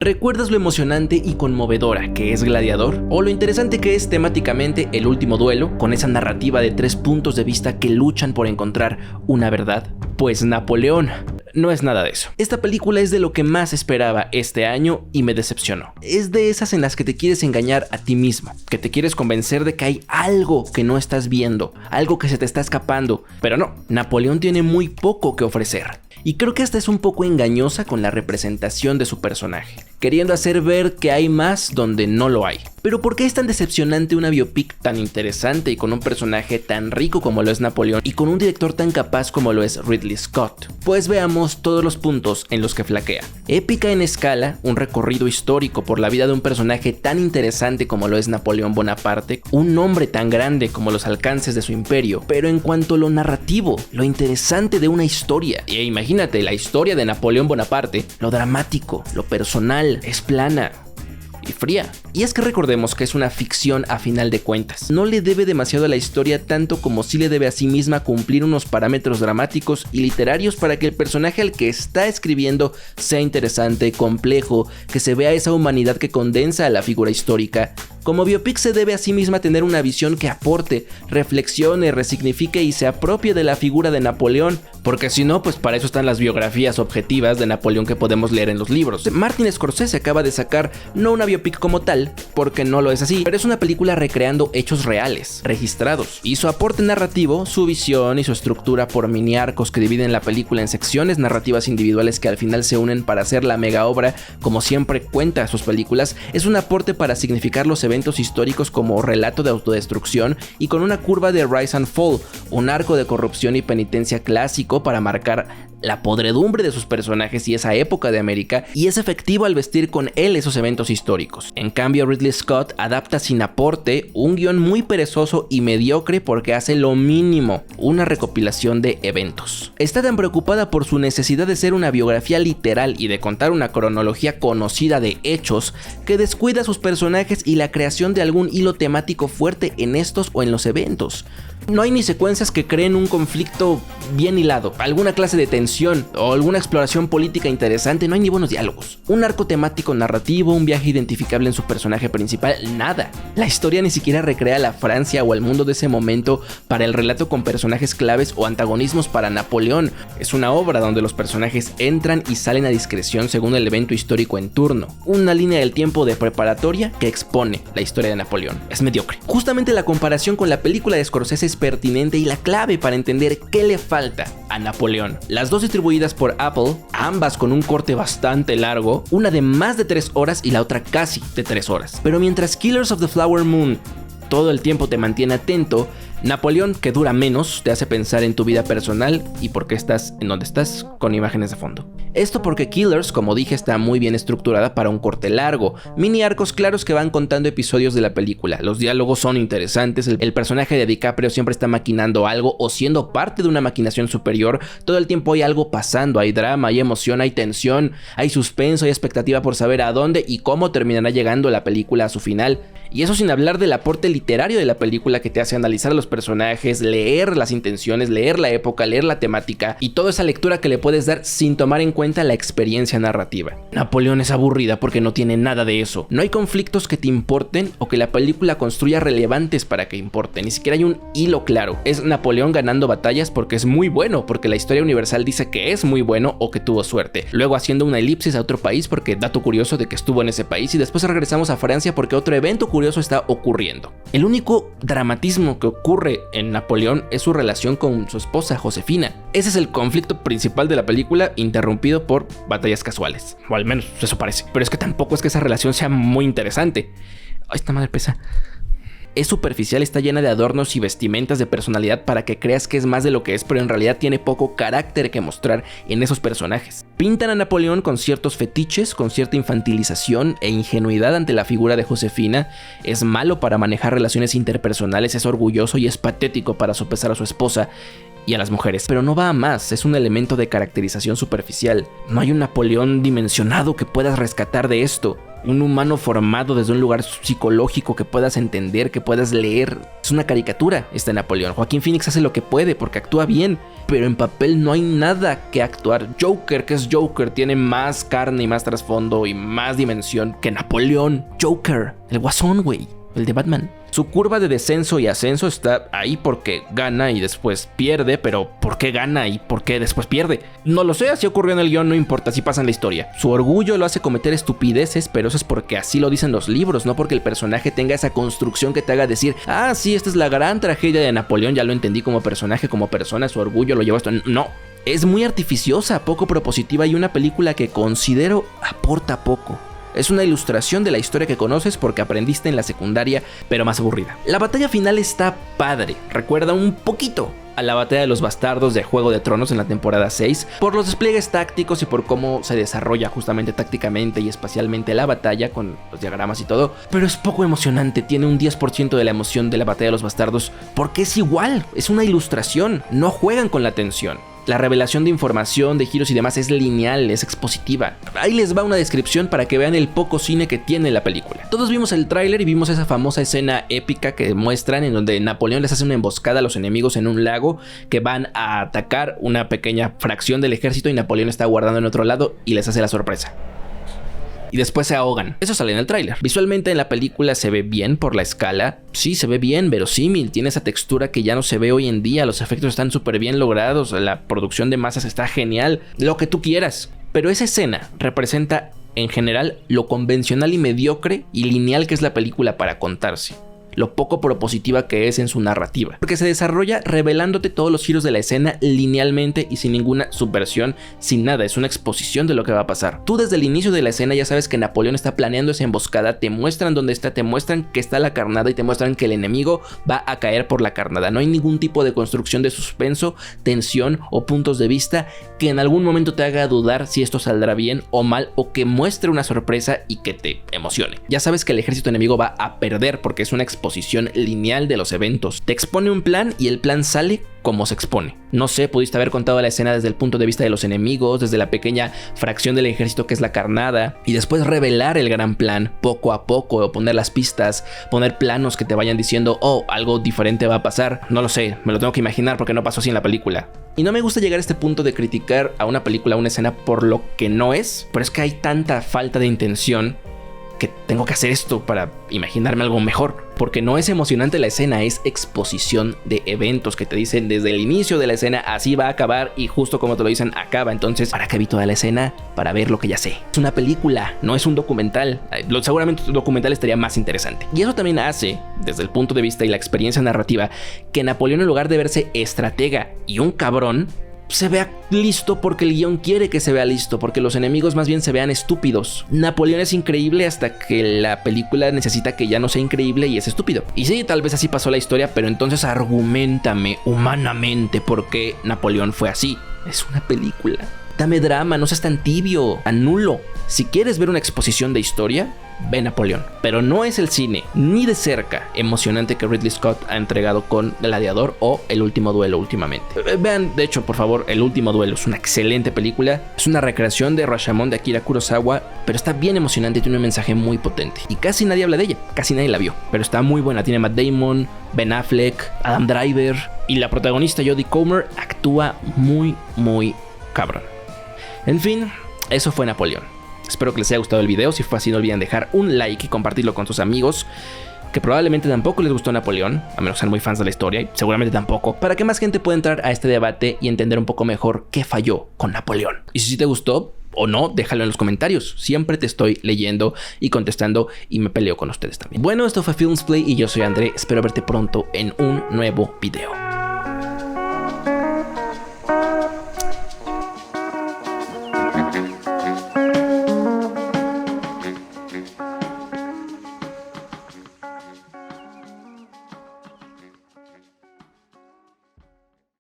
¿Recuerdas lo emocionante y conmovedora que es Gladiador? ¿O lo interesante que es temáticamente El Último Duelo, con esa narrativa de 3 puntos de vista que luchan por encontrar una verdad? Pues Napoleón no es nada de eso. Esta película es de lo que más esperaba este año y me decepcionó. Es de esas en las que te quieres engañar a ti mismo, que te quieres convencer de que hay algo que no estás viendo, algo que se te está escapando, pero no, Napoleón tiene muy poco que ofrecer. Y creo que hasta es un poco engañosa con la representación de su personaje, queriendo hacer ver que hay más donde no lo hay. Pero ¿por qué es tan decepcionante una biopic tan interesante y con un personaje tan rico como lo es Napoleón y con un director tan capaz como lo es Ridley Scott? Pues veamos todos los puntos en los que flaquea. Épica en escala, un recorrido histórico por la vida de un personaje tan interesante como lo es Napoleón Bonaparte, un nombre tan grande como los alcances de su imperio, pero en cuanto a lo narrativo, lo interesante de una historia, y imagínate la historia de Napoleón Bonaparte, lo dramático, lo personal, es plana y fría. Y es que recordemos que es una ficción a final de cuentas. No le debe demasiado a la historia tanto como sí le debe a sí misma cumplir unos parámetros dramáticos y literarios para que el personaje al que está escribiendo sea interesante, complejo, que se vea esa humanidad que condensa a la figura histórica. Como biopic se debe a sí misma tener una visión que aporte, reflexione, resignifique y se apropie de la figura de Napoleón, porque si no, pues para eso están las biografías objetivas de Napoleón que podemos leer en los libros. Martin Scorsese acaba de sacar no una biopic como tal, porque no lo es así, pero es una película recreando hechos reales, registrados, y su aporte narrativo, su visión y su estructura por mini arcos que dividen la película en secciones narrativas individuales que al final se unen para hacer la mega obra como siempre cuenta sus películas, es un aporte para significar los eventos históricos como relato de autodestrucción y con una curva de rise and fall, un arco de corrupción y penitencia clásico para marcar la podredumbre de sus personajes y esa época de América, y es efectivo al vestir con él esos eventos históricos. En cambio, Ridley Scott adapta sin aporte un guión muy perezoso y mediocre porque hace lo mínimo, una recopilación de eventos. Está tan preocupada por su necesidad de ser una biografía literal y de contar una cronología conocida de hechos que descuida a sus personajes y la creación de algún hilo temático fuerte en estos o en los eventos. No hay ni secuencias que creen un conflicto bien hilado, alguna clase de tensión o alguna exploración política interesante, no hay ni buenos diálogos. Un arco temático narrativo, un viaje identificable en su personaje principal, nada. La historia ni siquiera recrea la Francia o el mundo de ese momento para el relato con personajes claves o antagonismos para Napoleón. Es una obra donde los personajes entran y salen a discreción según el evento histórico en turno. Una línea del tiempo de preparatoria que expone la historia de Napoleón. Es mediocre. Justamente la comparación con la película de Scorsese es pertinente y la clave para entender qué le falta a Napoleón. Las dos distribuidas por Apple, ambas con un corte bastante largo, una de más de 3 horas y la otra casi de 3 horas. Pero mientras Killers of the Flower Moon todo el tiempo te mantiene atento, Napoleón, que dura menos, te hace pensar en tu vida personal y por qué estás en donde estás con imágenes de fondo. Esto porque Killers, como dije, está muy bien estructurada para un corte largo, mini arcos claros que van contando episodios de la película. Los diálogos son interesantes, el personaje de DiCaprio siempre está maquinando algo o siendo parte de una maquinación superior. Todo el tiempo hay algo pasando, hay drama, hay emoción, hay tensión, hay suspenso, hay expectativa por saber a dónde y cómo terminará llegando la película a su final. Y eso sin hablar del aporte literario de la película que te hace analizar a los personajes, leer las intenciones, leer la época, leer la temática y toda esa lectura que le puedes dar sin tomar en cuenta la experiencia narrativa. Napoleón es aburrida porque no tiene nada de eso. No hay conflictos que te importen o que la película construya relevantes para que importen. Ni siquiera hay un hilo claro. Es Napoleón ganando batallas porque es muy bueno, porque la historia universal dice que es muy bueno o que tuvo suerte. Luego haciendo una elipsis a otro país porque dato curioso de que estuvo en ese país y después regresamos a Francia porque otro evento curioso está ocurriendo. El único dramatismo que ocurre en Napoleón es su relación con su esposa Josefina. Ese es el conflicto principal de la película, interrumpido por batallas casuales, o al menos eso parece. Pero es que tampoco es que esa relación sea muy interesante. Ay, esta madre pesa. Es superficial, está llena de adornos y vestimentas de personalidad para que creas que es más de lo que es, pero en realidad tiene poco carácter que mostrar en esos personajes. Pintan a Napoleón con ciertos fetiches, con cierta infantilización e ingenuidad ante la figura de Josefina. Es malo para manejar relaciones interpersonales, es orgulloso y es patético para sopesar a su esposa y a las mujeres, pero no va a más, es un elemento de caracterización superficial. No hay un Napoleón dimensionado que puedas rescatar de esto. un humano formado desde un lugar psicológico que puedas entender, que puedas leer. Es una caricatura este Napoleón. Joaquín Phoenix hace lo que puede porque actúa bien, pero en papel no hay nada que actuar. Joker, que es Joker, tiene más carne y más trasfondo y más dimensión que Napoleón. Joker, el Guasón, güey, el de Batman. Su curva de descenso y ascenso está ahí porque gana y después pierde, pero ¿por qué gana y por qué después pierde? No lo sé, así ocurrió en el guión, no importa, así pasa en la historia. Su orgullo lo hace cometer estupideces, pero eso es porque así lo dicen los libros, no porque el personaje tenga esa construcción que te haga decir, ah, sí, esta es la gran tragedia de Napoleón, ya lo entendí como personaje, como persona, su orgullo lo lleva a esto. No, es muy artificiosa, poco propositiva y una película que considero aporta poco. Es una ilustración de la historia que conoces porque aprendiste en la secundaria, pero más aburrida. La batalla final está padre, recuerda un poquito a la batalla de los bastardos de Juego de Tronos en la temporada 6, por los despliegues tácticos y por cómo se desarrolla justamente tácticamente y espacialmente la batalla con los diagramas y todo, pero es poco emocionante, tiene un 10% de la emoción de la batalla de los bastardos porque es igual, es una ilustración, no juegan con la tensión. La revelación de información, de giros y demás es lineal, es expositiva. Ahí les va una descripción para que vean el poco cine que tiene la película. Todos vimos el tráiler y vimos esa famosa escena épica que muestran en donde Napoleón les hace una emboscada a los enemigos en un lago que van a atacar una pequeña fracción del ejército y Napoleón está guardando en otro lado y les hace la sorpresa. Y después se ahogan. Eso sale en el tráiler. Visualmente en la película se ve bien por la escala. Sí, se ve bien, verosímil. Tiene esa textura que ya no se ve hoy en día. Los efectos están súper bien logrados. La producción de masas está genial. Lo que tú quieras. Pero esa escena representa en general lo convencional y mediocre y lineal que es la película para contarse. Lo poco propositiva que es en su narrativa, porque se desarrolla revelándote todos los giros de la escena linealmente y sin ninguna subversión, sin nada, es una exposición de lo que va a pasar. Tú desde el inicio de la escena ya sabes que Napoleón está planeando esa emboscada, te muestran dónde está, te muestran que está la carnada y te muestran que el enemigo va a caer por la carnada. No hay ningún tipo de construcción de suspenso, tensión o puntos de vista que en algún momento te haga dudar si esto saldrá bien o mal, o que muestre una sorpresa y que te emocione. Ya sabes que el ejército enemigo va a perder porque es una exposición lineal de los eventos. Te expone un plan y el plan sale como se expone. No sé, pudiste haber contado la escena desde el punto de vista de los enemigos, desde la pequeña fracción del ejército que es la carnada, y después revelar el gran plan poco a poco, o poner las pistas, poner planos que te vayan diciendo, oh, algo diferente va a pasar. No lo sé, me lo tengo que imaginar porque no pasó así en la película. Y no me gusta llegar a este punto de criticar a una película, a una escena por lo que no es, pero es que hay tanta falta de intención que tengo que hacer esto para imaginarme algo mejor, porque no es emocionante la escena, es exposición de eventos que te dicen desde el inicio de la escena así va a acabar y justo como te lo dicen acaba. Entonces, ¿para qué vi toda la escena? Para ver lo que ya sé. Es una película, no es un documental. Seguramente un documental estaría más interesante. Y eso también hace, desde el punto de vista y la experiencia narrativa, que Napoleón, en lugar de verse estratega y un cabrón, se vea listo porque el guión quiere que se vea listo, porque los enemigos más bien se vean estúpidos. Napoleón es increíble hasta que la película necesita que ya no sea increíble y es estúpido. Y sí, tal vez así pasó la historia, pero entonces argumentame humanamente por qué Napoleón fue así. Es una película. Dame drama, no seas tan tibio, anulo. Si quieres ver una exposición de historia, ve Napoleón. Pero no es el cine, ni de cerca, emocionante que Ridley Scott ha entregado con Gladiador o El Último Duelo últimamente. Vean, de hecho, por favor, El Último Duelo. Es una excelente película. Es una recreación de Rashomon de Akira Kurosawa, pero está bien emocionante y tiene un mensaje muy potente. Y casi nadie habla de ella, casi nadie la vio. Pero está muy buena. Tiene Matt Damon, Ben Affleck, Adam Driver. Y la protagonista Jodie Comer actúa muy, muy cabrón. En fin, eso fue Napoleón. Espero que les haya gustado el video. Si fue así, no olviden dejar un like y compartirlo con sus amigos que probablemente tampoco les gustó Napoleón, a menos que sean muy fans de la historia, y seguramente tampoco, para que más gente pueda entrar a este debate y entender un poco mejor qué falló con Napoleón. Y si te gustó o no, déjalo en los comentarios. Siempre te estoy leyendo y contestando y me peleo con ustedes también. Bueno, esto fue Filmsplay y yo soy André. Espero verte pronto en un nuevo video.